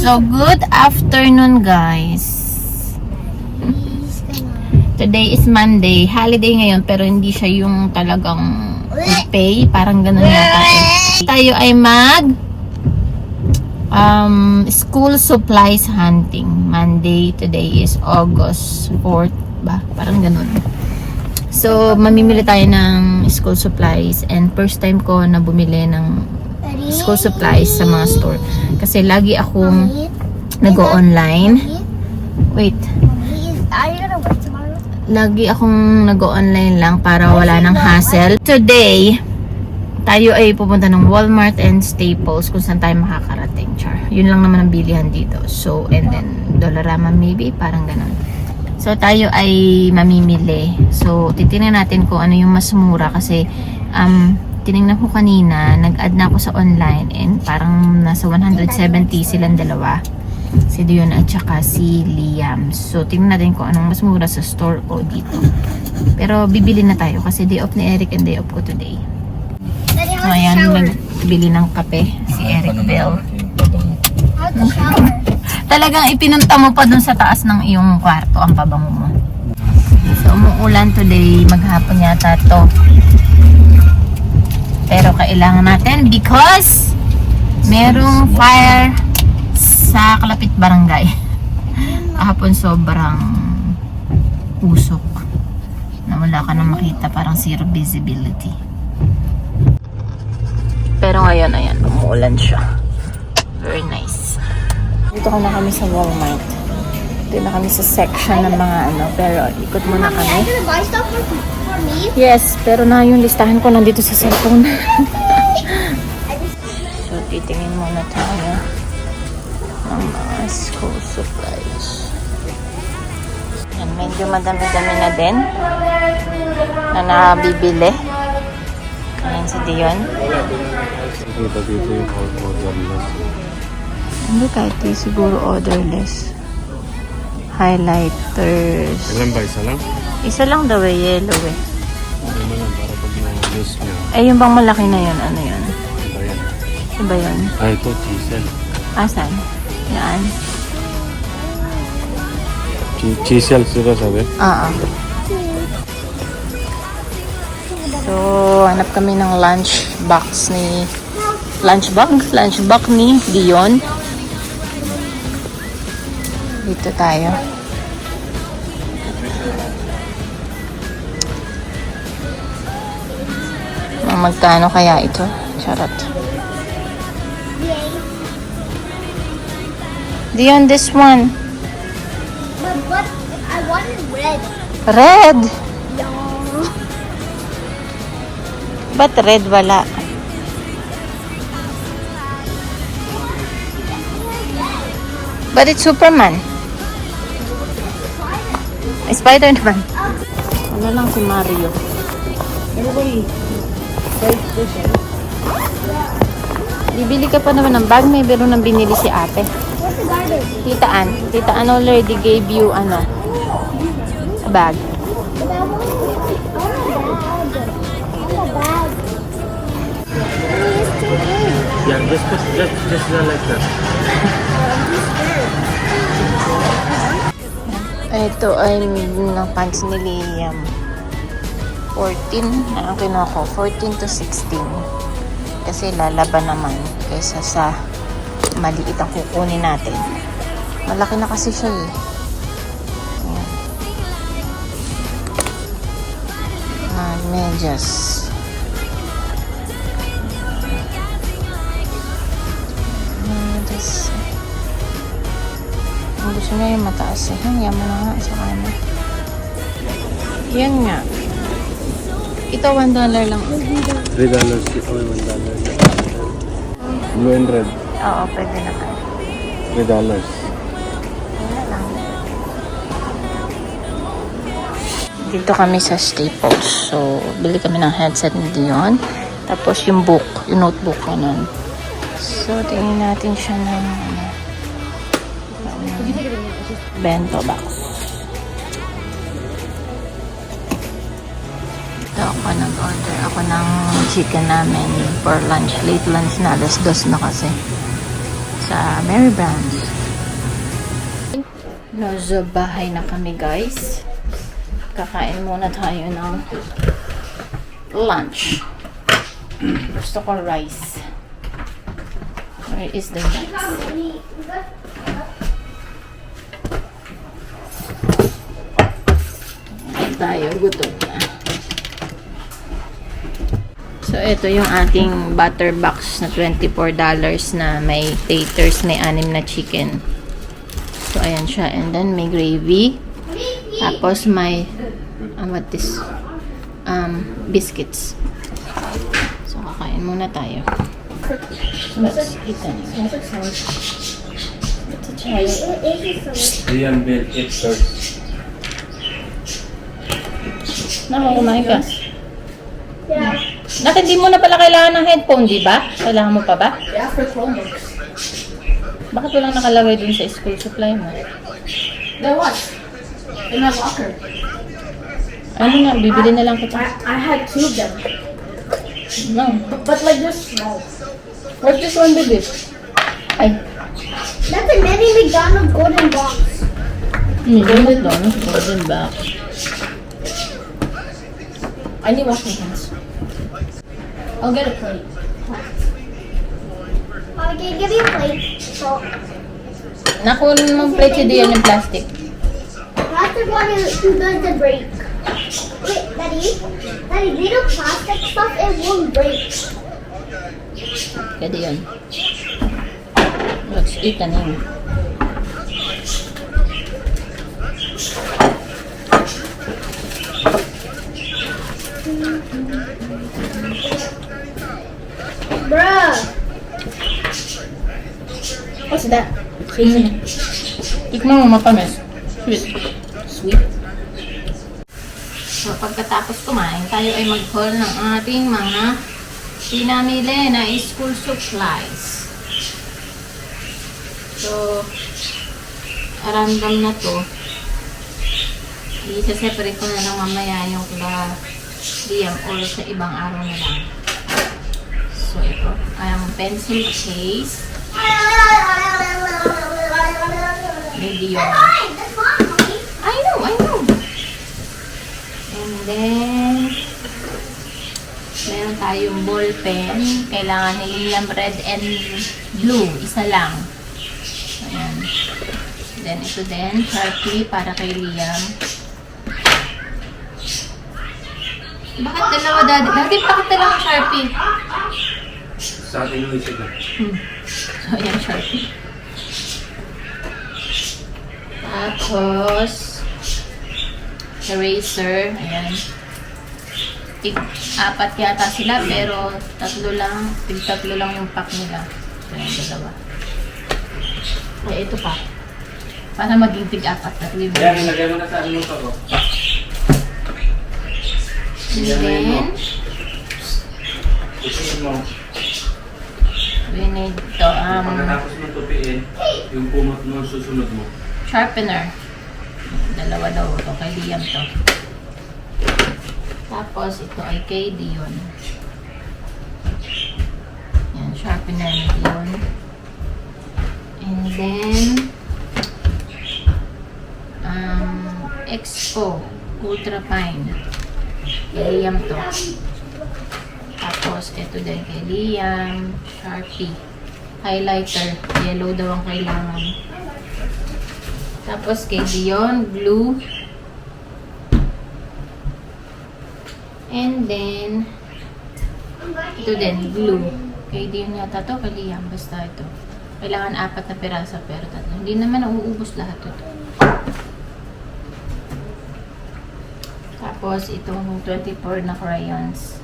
So, good afternoon, guys. Today is Monday. Holiday ngayon, pero hindi siya yung talagang pay. Parang ganun yata. Tayo ay school supplies hunting. Monday. Today is August 4th ba? Parang ganun. So, mamimili tayo ng school supplies. And first time ko na bumili ng school supplies sa mga store. Kasi lagi akong nag-o-online. Wait. Lagi akong nag-o-online lang para wala ng hassle. Today, tayo ay pupunta ng Walmart and Staples kung saan tayo makakarating. Char. Yun lang naman ang bilihan dito. So, and then, Dollarama maybe, parang ganun. So, tayo ay mamimili. So, titingnan natin kung ano yung mas mura kasi, tinignan ko kanina, nag-add na ako sa online and parang nasa 170 silang dalawa. Si Dion at saka si Liam. So, tingnan natin kung anong mas mura sa store o dito. Pero, bibili na tayo kasi day off ni Eric and day off ko today. So, ayan, nagbili ng kape si Eric Bell. Talagang ipinunta mo pa dun sa taas ng iyong kwarto ang pabango mo. So, umuulan today. Maghapon yata to. Pero kailangan natin because merong fire sa kalapit barangay. Kahapon sobrang usok na wala ka na makita, parang zero visibility. Pero ngayon, ayan, umuulan siya. Very nice. Dito na kami sa Walmart. Dito na kami sa section ng mga pero ikot muna kami. Yes, pero na yung listahan ko nandito sa cellphone. So, titingin muna tayo ng mga school supplies. Yan, medyo madami-dami na din na nabibili. Ayan si Dion. Hindi, kahit siguro orderless. Highlighters. Ilan ba? Isa lang? Isa lang daw yellow eh. Ano lang, para pag na-miss nyo. Eh, yung bang malaki na yun, ano yun? Iba yan. Iba yun? Ito, chisel. Asan? Yan. Chisel, diba sabi? Oo. So, hanap kami ng lunch box ni Dion. Dito tayo. Magkano kaya ito? Charot. Dion, this one. But what? I wanted red. Red? No. Ba't red wala? But it's Superman. Spider-Man. Ano lang si Mario? Bibili ka pa naman ng bag. May biro nang binili si ate. What's the garbage? Tita Ann already gave you a bag. But I want a bag. It's too big. Yeah, just like that. Ito ay ng pants ni Liam. 14 na ang kinuha ko. 14 to 16. Kasi lalaban naman kaysa sa maliit ang kukunin natin. Malaki na kasi siya eh. Ayan. Medyas. Ang gusto niya yung mataas eh. Yaman na nga sa kanya. Yan nga. Ito $1 lang. $3. Ito $1. Blue and red. Oo, pwede na ka. $3. Wala lang. Dito kami sa Staples. So, bili kami ng headset ni Dion. Tapos yung book, yung notebook ko nun. So, tingin natin siya ng bento box. Ito ako nag-order ako ng chicken namin for lunch. Late lunch na. 2:00 na kasi. Sa Mary Brown's. Nasa bahay na kami, guys. Kakain muna tayo ng lunch. Gusto ko rice. Where is the rice? Tayo, gutom na. So, ito yung ating butter box na $24 na may taters, may 6 na chicken. So, ayan siya. And then, may gravy. Tapos, may, what this? Biscuits. So, kakain muna tayo. Let's eat that. Let's try it. Liam will eat first. Kumain ka. Yeah. Bakit di mo na pala kailangan ng headphone, di ba? Kailangan mo pa ba? Yeah, for Chromebooks. Bakit walang nakalagay dun sa school supply mo? There was. In my locker. Ano nga, bibili na lang kita. I had 2 of them. No. But like they're small. What's this one, baby? Ay, That's a mini McDonald's golden box. golden doon. Golden box. I need to wash my hands. I'll get a plate. Okay, give me a plate. So, Nakunin mong plate si Dion yung plastic. that's the one who does the break. Wait, Daddy, little plastic stuff, it won't break. Kaya Dion. Let's eat na yun. Bruh. What's that? Tikman mo matamis. Sweet. Sweet. So, pagkatapos kumain, tayo ay mag-haul ng ating mga pinamili na school supplies. So, random na to. I-separate ko na lang mamaya yung kila Liam or sa ibang araw na lang. So, ito. Ang pencil case. Hindi yun. That's not funny. I know. And then, meron tayong ball pen. Kailangan ni Liam red and blue. Isa lang. Ayan. Then, ito din. Sharpie para kay Liam. Bakit dalawa, Daddy? Daddy, bakit dalawa Sharpie? Sa atin yung isa na. So, ayan, Sharpie. Tapos, eraser. Ayan. Apat yata sila, pero tatlo lang yung pack nila. So, ayan, dalawa. Ay, ito pa. Para maging tig-apat na. Yan, ilagay mo na sa ano ko. And then, Tupiin mo. we need to, Pagkatapos mo tupiin, yung kumot mo susunod mo. sharpener. Dalawa daw ito. Kay Liam to. Tapos, ito ay kay Dion. Yan, sharpener ni Dion. And then, Expo Ultra Fine. Kay Liam to. Tapos, ito din kay Liam. Sharpie. Highlighter. Yellow daw ang kailangan. Tapos, kay Dion, blue. And then, ito din, blue. Kay Dion yata to, kay Liam. Basta ito. Kailangan 4 na pirasa, pero 3. Hindi naman nauubos lahat ito. Tapos, itong 24 na crayons.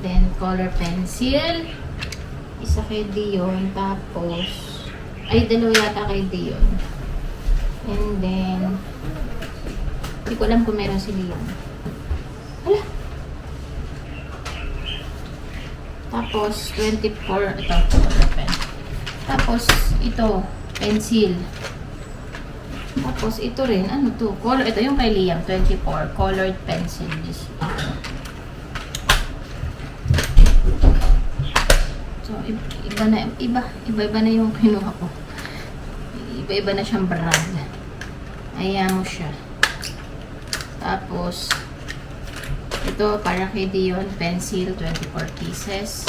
Then, color pencil. Isa kay Dion. Tapos, ay, dalawa yata kay Dion. And then, hindi ko alam kung meron si Liam. Hala! Tapos, 24. Ito, color pen. Tapos, ito, pencil. Tapos, ito rin. Ano to? Color. Ito yung kay Liam. 24. Colored pencil. This. So, iba na yung kinuha ko. Iba-iba na siyang brand. Ayan mo siya. Tapos, ito para kay Dion, pencil, 24 pieces.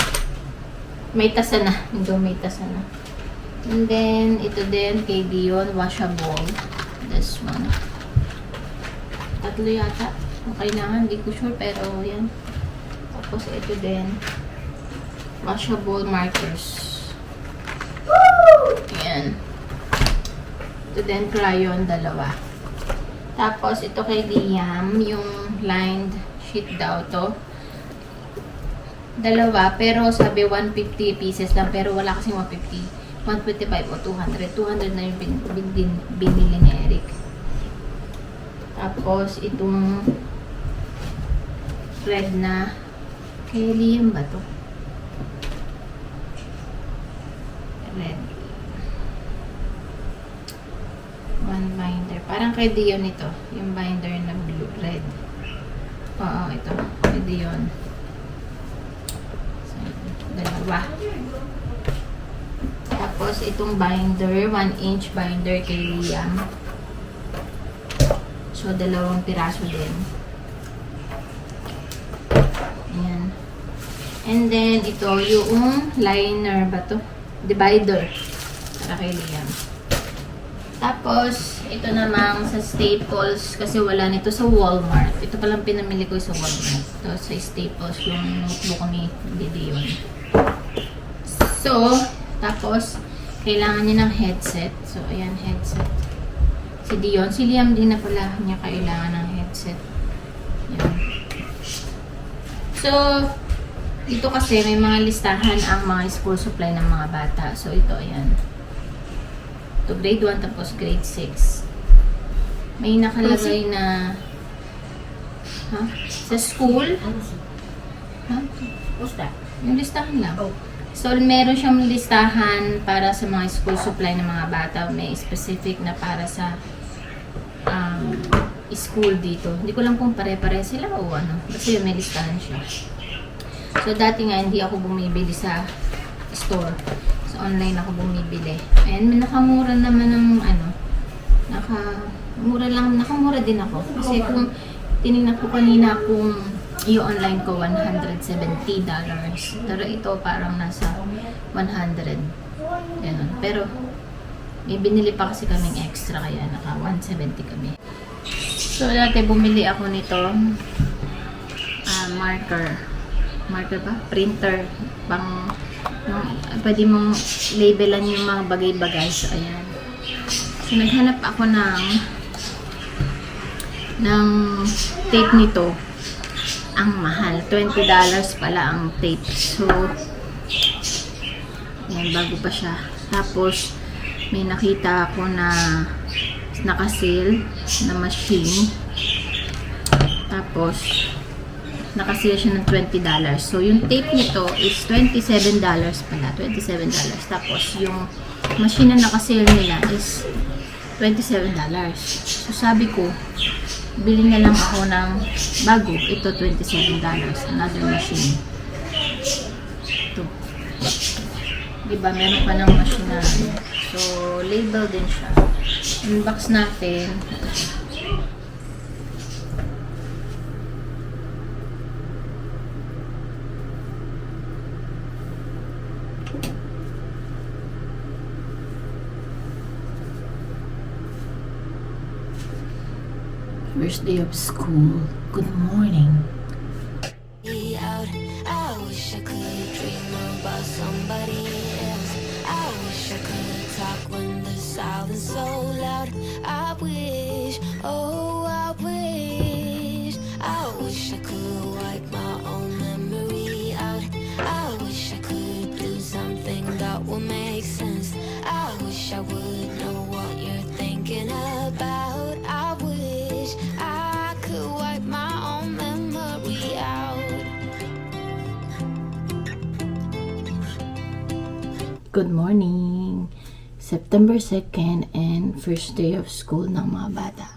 May tasa na. Ito may tasa na. And then, ito din kay Dion, washable. This one. Tatlo yata. Kailangan, hindi ko sure, pero yan. Tapos, ito din. Washable markers. Ayan. Ito din, crayon, dalawa. Tapos, ito kay Liam, yung lined sheet daw to. Dalawa, pero sabi 150 pieces lang, pero wala kasing 150. 125 o 200. 200 na yung binili ni Eric. Tapos, itong red na kay Liam ba to? Red. One binder. Parang kay Dion ito. Yung binder na blue, red. Oo, ito. Kay Dion. So, dalawa. Tapos, itong binder, 1-inch binder kay Liam. So, 2 piraso din. Ayan. And then, ito, yung liner ba to? Divider. Para kay Liam. Tapos, ito namang sa Staples, kasi wala nito sa Walmart. Ito palang pinamili ko sa Walmart. Ito sa Staples, yung notebook ni Dion. So, tapos, kailangan niya ng headset. So, ayan, headset. Si Dion. Si Liam din na pala niya kailangan ng headset. Ayan. So, dito kasi may mga listahan ang mga school supply ng mga bata. So, ito, ayan. Ito, grade 1 tapos grade 6. May nakalagay na sa school. What's that? Yung listahan lang. So, meron siyang listahan para sa mga school supply ng mga bata. May specific na para sa school dito. Hindi ko lang kung pare-pare sila o ano. Kasi may listahan siya. So, dati nga hindi ako bumibili sa store. So, online ako bumibili. And nakamura naman ng nakamura din ako. Kasi kung tinignan ko kanina kung i-online ko $170. Pero ito parang nasa 100. Ganun. Pero may binili pa kasi kaming extra kaya naka 170 kami. So dati bumili ako nito marker ba? Printer pang pwede mong labelan yung mga bagay-bagay. So ayan. So naghanap ako ng tape nito. Ang mahal. $20 pala ang tape. So, yan, bago pa siya. Tapos, may nakita ako na naka-sale na machine. Tapos, naka-sale siya ng $20. So, yung tape nito is $27 pala. $27. Tapos, yung machine na naka-sale nila is $27. So, sabi ko, bili na lang ako ng bago. Ito, $27. Another machine. Ito. Diba, meron pa ng machine na. So, label din siya. Unbox natin. First day of school. Good morning. Out. I wish I could dream about somebody else. I wish I could talk when the silence so loud. I wish, oh I wish I could wipe my own memory out. I wish I could do something that would make sense. I wish I would know what you're thinking about. I wish I could wipe my own memory out. Good morning. September 2nd and first day of school ng mga bata.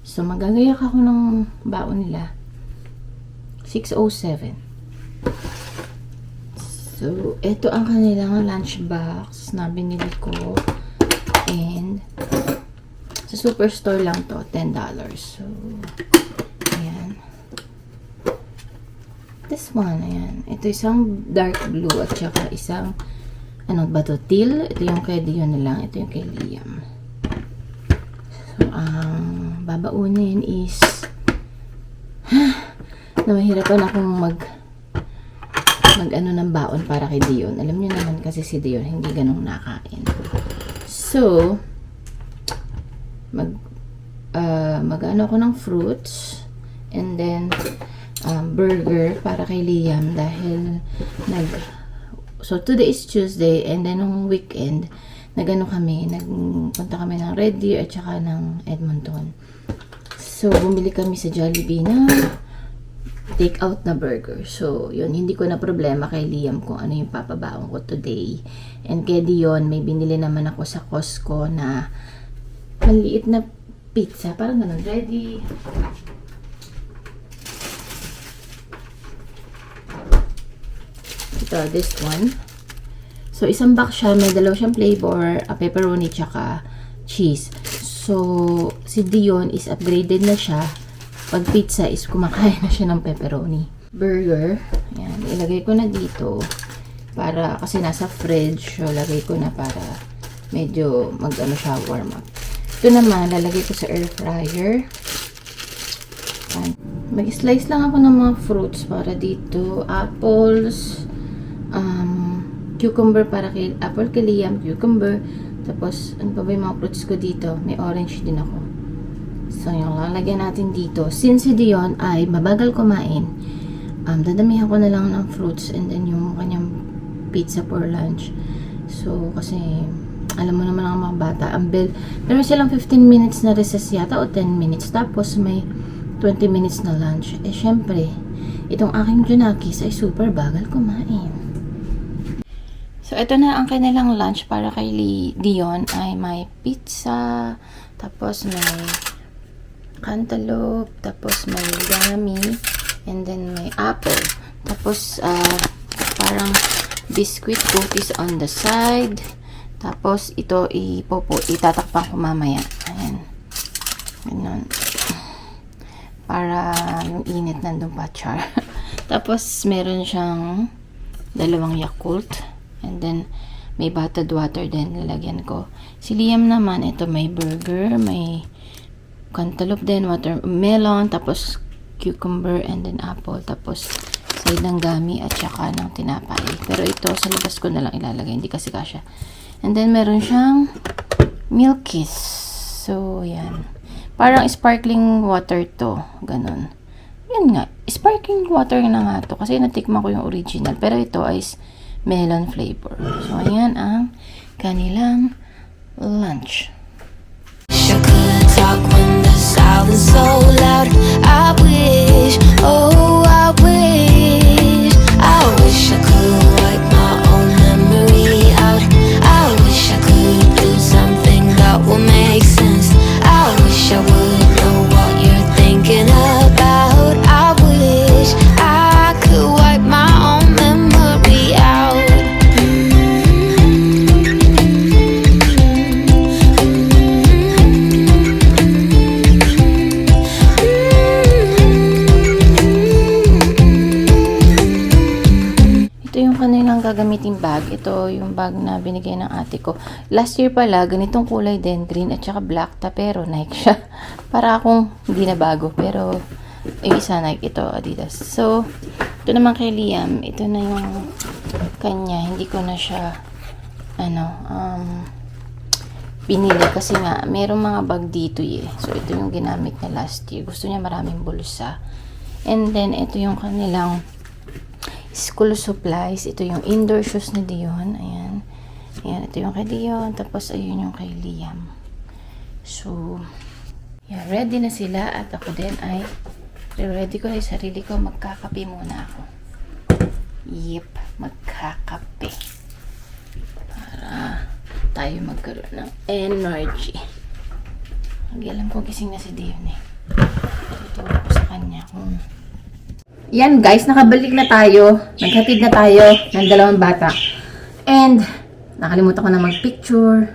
So, magagayak ako ng baon nila. 6:07. So, ito ang kanilang lunchbox na binili ko. And sa Superstore lang to, $10. So, ayan. This one, ayan. Ito isang dark blue at saka isang, ano ba to, teal. Ito yung kay Dion na lang. Ito yung kay Liam. So, ang babaunin is, na mahirapan akong mag ano ng baon para kay Dion. Alam niyo naman kasi si Dion hindi ganong nakain. So, mag-ano ako ng fruits and then burger para kay Liam dahil so today is Tuesday and then nung weekend nagpunta kami ng Red Deer at saka ng Edmonton. So, bumili kami sa Jollibee na take out na burger. So, yun, hindi ko na problema kay Liam kung ano yung papabaon ko today. And kay Dion, may binili naman ako sa Costco na maliit na pizza. Parang ganun, ready. Ito, this one. So, isang box siya. May dalawa siyang flavor, pepperoni, tsaka cheese. So, si Dion is upgraded na siya. Pag pizza is kumakain na siya ng pepperoni. Burger. Ayan. Ilagay ko na dito. Para, kasi nasa fridge. So, lagay ko na para medyo mag-ano siya, warm up. Ito naman, lalagay ko sa air fryer. Mag-slice lang ako ng mga fruits para dito. Apples. Cucumber para kay apple kay Liam. Cucumber. Tapos, ano pa ba yung mga fruits ko dito? May orange din ako. So, yung lalagyan natin dito. Since si Dion ay mabagal kumain, dadamihan ko na lang ng fruits and then yung kanyang pizza for lunch. So, kasi, alam mo naman ang mga bata, meron silang 15 minutes na recess yata o 10 minutes. Tapos, may 20 minutes na lunch. Eh, syempre, itong aking Junakis ay super bagal kumain. So, ito na ang kanilang lunch para kay Dion ay may pizza, tapos may cantaloupe, tapos may gummy, and then may apple. Tapos, parang biscuit cookies on the side. Tapos, ito itatakpan ko mamaya. Ayan. Ganun. Para yung init nandun pa, char. Tapos, meron siyang dalawang Yakult. And then, may bottled water din lalagyan ko. Si Liam naman, ito may burger, may cantaloupe din, watermelon, tapos cucumber, and then apple. Tapos, side ng gummy at saka ng tinapay. Pero ito, sa labas ko na lang ilalagay. Hindi kasi kasya. And then, meron siyang Milkies. So, yan. Parang sparkling water to. Ganon. Yan nga. Sparkling water na nga to. Kasi natikman ko yung original. Pero ito ay melon flavor. So, ayan ang kanilang lunch. I could talk when the silence so loud. I wish, oh I wish I could wipe my own memory out. I wish I could do something that will make sense. I wish I would know what you're thinking about. I wish I could wipe my own memory out. Kanilang gagamiting bag. Ito yung bag na binigay ng ate ko. Last year pala, ganitong kulay din, green at saka black, pero Nike siya. Para akong hindi na bago, pero yung isa Nike, ito Adidas. So, ito naman kay Liam, ito na yung kanya. Hindi ko na siya pinili kasi nga, merong mga bag dito eh. So, ito yung ginamit niya last year. Gusto niya maraming bulsa. And then, ito yung kanilang school supplies. Ito yung indoor shoes ni Dion. Ayan. Ayan. Ito yung kay Dion. Tapos, ayun yung kay Liam. So, yeah, ready na sila. At ako din ay ready ko na yung sarili ko. Magkakape muna ako. Yep. Magkakape. Para tayo magkaroon ng energy. Hindi alam ko gising na si Dion eh. Tutulog ko sa kanya kung yan guys, nakabalik na tayo. Naghatid na tayo ng dalawang bata. And, nakalimutan ko na mag-picture.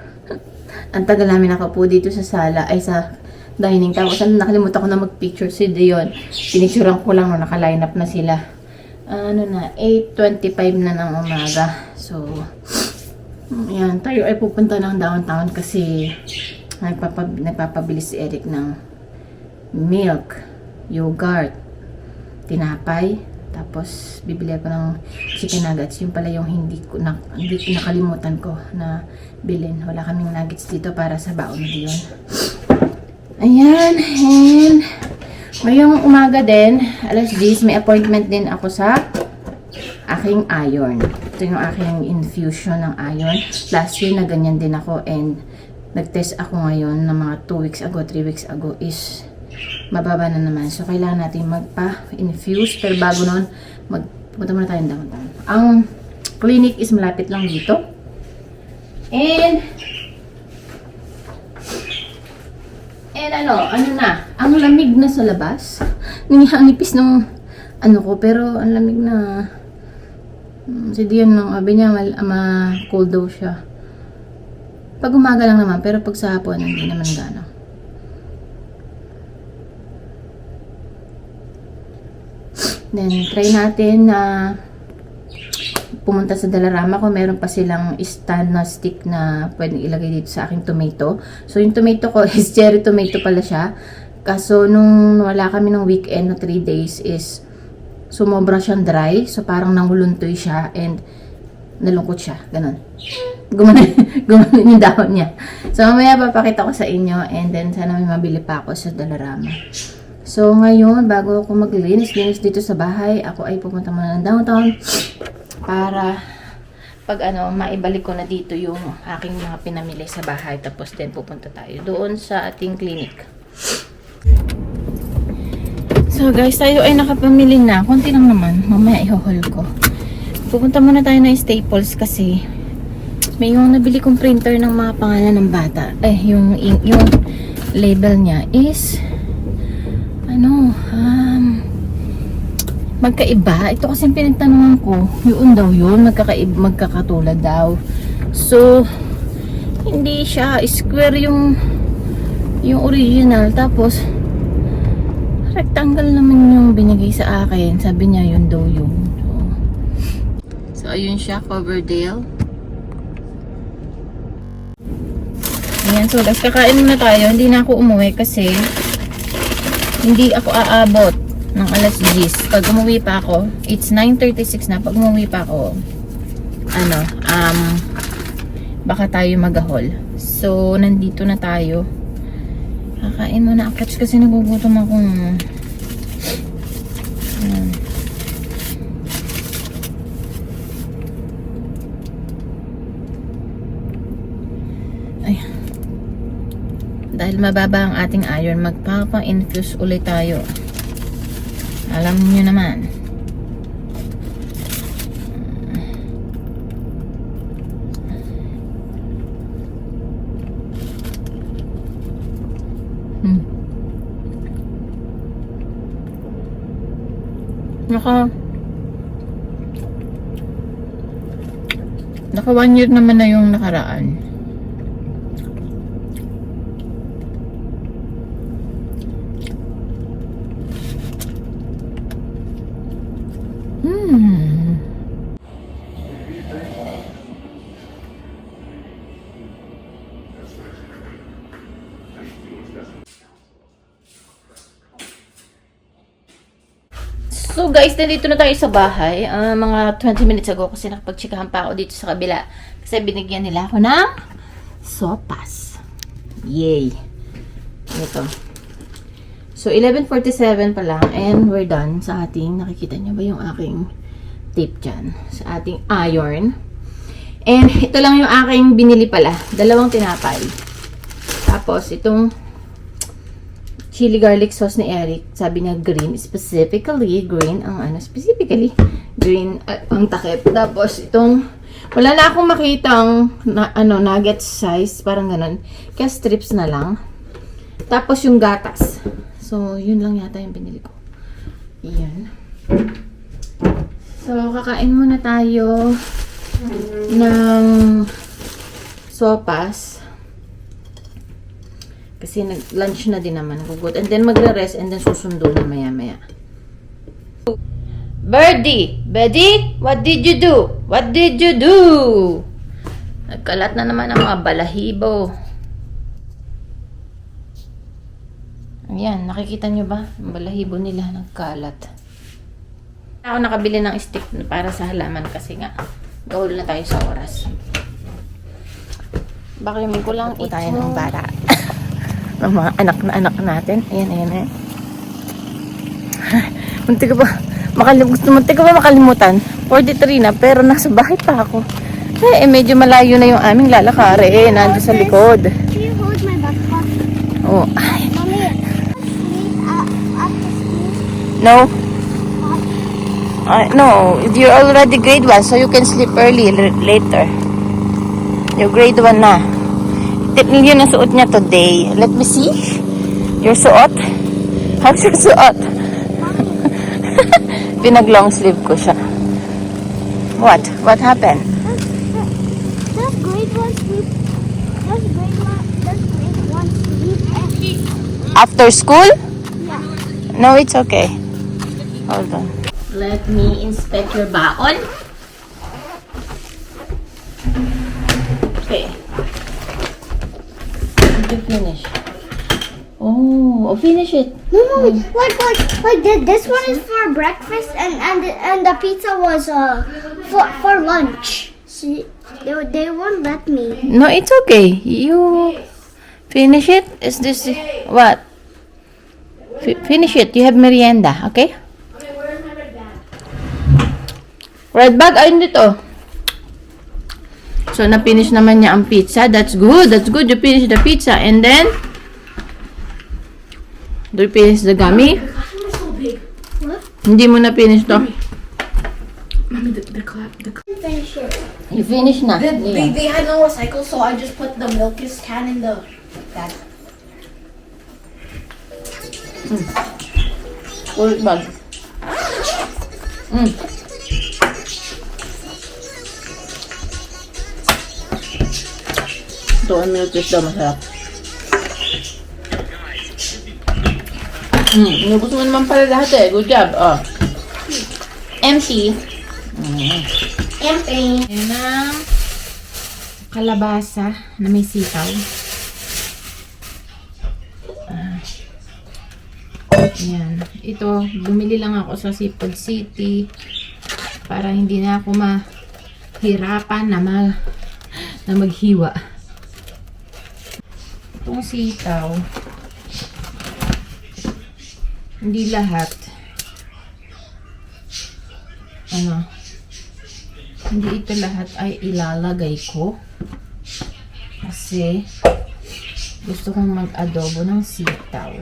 ang tagal namin nakaupo dito sa sala, ay sa dining. Tapos nakalimutan ko na mag-picture si Dion. Pinicturean ko lang no, naka-line up na sila. Ano na, 8:25 na ng umaga. So, yan, tayo ay pupunta ng downtown kasi nagpapabili si Eric ng milk, yogurt, tinapay, tapos bibili ako ng chicken nuggets. Yung pala yung hindi ko nakalimutan ko na bilhin. Wala kaming nuggets dito para sa baon na yun. Ayan, and ngayong umaga din, alas 10, may appointment din ako sa aking iron. Ito yung aking infusion ng iron. Last year na ganyan din ako and nag-test ako ngayon na mga 2 weeks ago, 3 weeks ago is mababa na naman. So, kailangan natin magpa-infuse. Pero bago nun, punta muna tayo downtown. Ang clinic is malapit lang dito. And ano na, ang lamig na sa labas. Ang nipis ng ano ko, pero ang lamig na. Si Dion nung sabi niya, cold daw siya. Pag umaga lang naman, pero pag sa hapon, hindi naman gano'n. Then, try natin na pumunta sa Dalarama ko. Meron pa silang stand na stick na pwedeng ilagay dito sa aking tomato. So, yung tomato ko is cherry tomato pala siya. Kaso, nung wala kami ng weekend na 3 days is sumobra siyang dry. So, parang nanguluntoy siya and nalungkot siya. Ganon. Gumanon yung dahon niya. So, mamaya papakita ko sa inyo and then sana may mabili pa ako sa Dalarama. So, ngayon, bago ako maglinis dito sa bahay, ako ay pupunta muna ng downtown para pag maibalik ko na dito yung aking mga pinamili sa bahay. Tapos din pupunta tayo doon sa ating clinic. So guys, tayo ay nakapamili na. Konti lang naman. Mamaya i-haul ko. Pupunta muna tayo na Staples kasi may yung nabili kong printer ng mga pangalan ng bata. Yung label niya is magkaiba. Ito kasi pinagtanungan ko, yun daw yun, magkakatulad daw. So, hindi siya square yung original. Tapos, rectangle naman yung binigay sa akin. Sabi niya, yun daw yun. So ayun siya, Coverdale. Ayan, so guys, kakain muna tayo. Hindi na ako umuwi kasi hindi ako aabot ng alas 10. Pag umuwi pa ako, it's 9:36 na. Pag umuwi pa ako, baka tayo mag-haul. So, nandito na tayo. Kakain muna ako kasi nagugutom ako. Ay. Dahil mababa ang ating iron, magpapa-infuse ulit tayo. Alam niyo naman. Naka 1 year naman na yung nakaraan. So guys, nandito na tayo sa bahay. Mga 20 minutes ago kasi nakapag-checkahan pa ako dito sa kabila. Kasi binigyan nila ako ng sopas. Yay! Ito. So 11:47 pa lang and we're done sa ating, nakikita niyo ba yung aking tape dyan? Sa ating iron. And ito lang yung aking binili pala. 2 tinapay. Tapos itong chili garlic sauce ni Eric. Sabi niya green. Specifically green ang green ang takip. Tapos itong wala na akong makitang nugget size. Parang ganun. Kaya strips na lang. Tapos yung gatas. So yun lang yata yung binili ko. Yan. So kakain muna tayo ng sopas. Kasi lunch na din naman. Good. And then magre-rest and then susundo na maya-maya. Birdie! Birdie! What did you do? What did you do? Nagkalat na naman ang mga balahibo. Ayan, nakikita nyo ba? Ang balahibo nila nagkalat. Ako nakabili ng stick para sa halaman kasi nga gawal na tayo sa oras. Baka yung ko lang tayo ng bara. Ng mga anak na anak natin. Ayan, ayan, ayan. Munti ko ba makalimutan? 43 na, pero nasa bahay pa ako. Medyo malayo na yung aming lalakari. Nandun sa likod. Can you hold my backpack? Oh, ay. Mommy, sleep after school? No. No, you're already grade 1, so you can sleep early later. You're grade 1 na. Yun ang suot niya today. Let me see. Your suot? How's your suot? Pinag-long sleeve ko siya. What? What happened? Does grade 1 sleep? Does grade 1 sleep? After school? Yeah. No, it's okay. Hold on. Let me inspect your baon. Okay. Did you finish? Oh, finish it. No, like this one is for breakfast and the pizza was for lunch. See, they won't let me. No, it's okay. You finish it. Is this what? Finish it. You have merienda, okay? Red bag, ayun dito. So, na-finish naman niya ang pizza. That's good. That's good. You finish the pizza. And then, do you finish the gummy? What? Hindi mo na-finish to. Mommy, the clap. Finish it. You finish na. They had no recycle, so I just put the milk can in the bag. Red bag. Ito, ang milk daw masarap. Inubos mo naman pala lahat eh. Good job. Oh. Empty. Empty. Yan ang kalabasa na may sitaw. Yan. Ito, bumili lang ako sa Seafood City para hindi na ako mahirapan na maghiwa. Itong sitaw, hindi lahat hindi ito lahat ay ilalagay ko kasi gusto kong mag-adobo ng sitaw.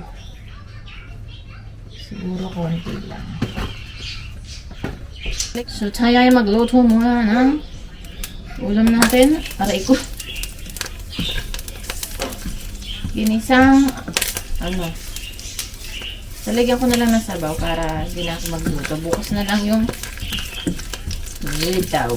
Siguro konti lang. So tayo ay magluto muna ng ulam natin para ginisang talagyan ko na lang ng sabaw para hindi na ako magluto. Bukas na lang yung sitaw.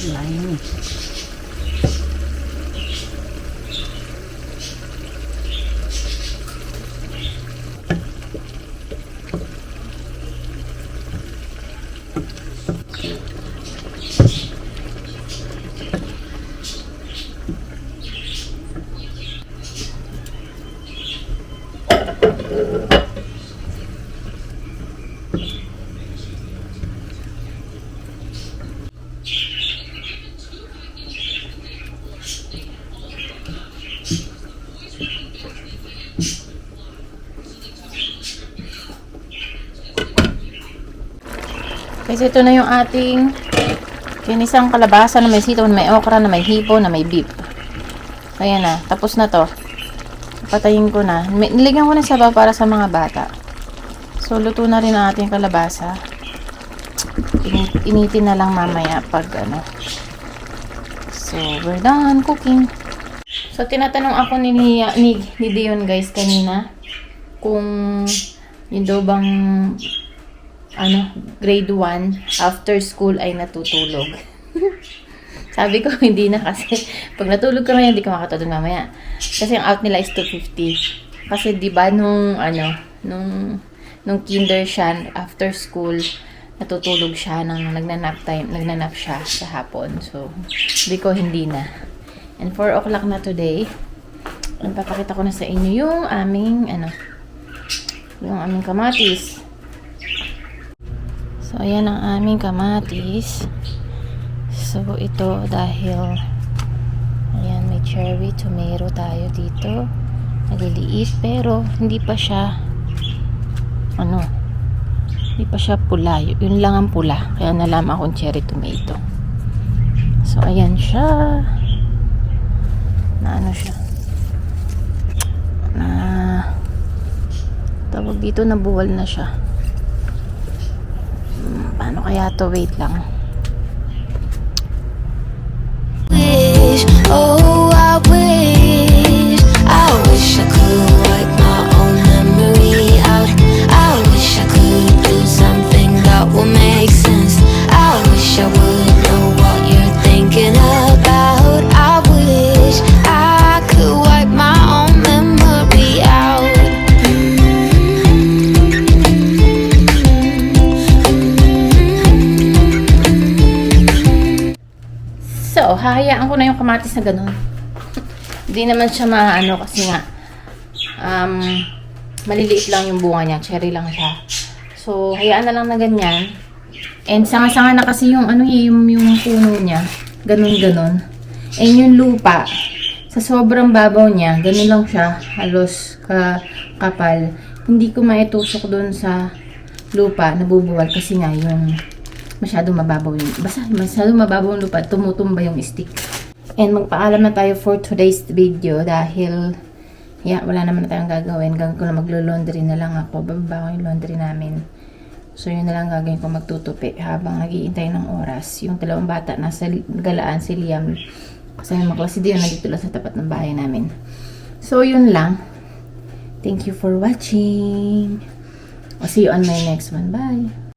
Slimy. guys, ito na yung ating kinisang kalabasa na may sitaw, na may okra, na may hipo, na may beef. So, ayan na. Tapos na to. Patayin ko na. Niligyan ko na sabaw para sa mga bata. So, luto na rin ang ating kalabasa. Initin na lang mamaya pag ano. So, we're done cooking. So, tinatanong ako ni Dion guys kanina kung yung daw bang grade 1 after school ay natutulog. Sabi ko, hindi na kasi pag natulog ka ngayon, hindi ka makatulog mamaya. Kasi ang out nila is 2:50. Kasi di ba nung kinder siya, after school, natutulog siya nang nagnanap siya sa hapon. So, hindi na. And 4 o'clock na today. And papakita ko na sa inyo yung aming kamatis. So, ayan ang aming kamatis. So, ito dahil ayan, may cherry tomato tayo dito. Naliliit pero hindi pa siya pula. Yun lang ang pula. Kaya nalaman akong cherry tomato. So, ayan siya. Tawag dito, nabuwal na siya. Paano kaya to? Wait lang. Wish, oh I wish I could wipe my own memory out. I wish I could do something that will make sense. I wish I would know what you're thinking about. I wish I could wipe my own memory out. So, hahayaan ko na yung kamatis na ganun. Hindi naman siya kasi nga maliliit lang yung bunga niya, cherry lang siya. So, hayaan na lang na ganyan. And sanga-sanga na kasi yung yung puno niya, ganun-ganun. And yung lupa, sa sobrang babaw niya, ganun lang siya, halos kapal. Hindi ko maitusok doon sa lupa, nabubuwal kasi nga yung masyadong mababaw yung lupa, tumutumba yung stick. And magpaalam na tayo for today's video dahil wala naman na tayong gagawin. Gagawin ko na maglo-laundry na lang ako. Bababa ko yung laundry namin. So yun na lang gagawin ko, magtutupi habang nag-iintay ng oras. Yung dalawang bata nasa galaan, si Liam kasi mga klase din nandito lang sa tapat ng bahay namin. So yun lang. Thank you for watching. I'll see you on my next one. Bye!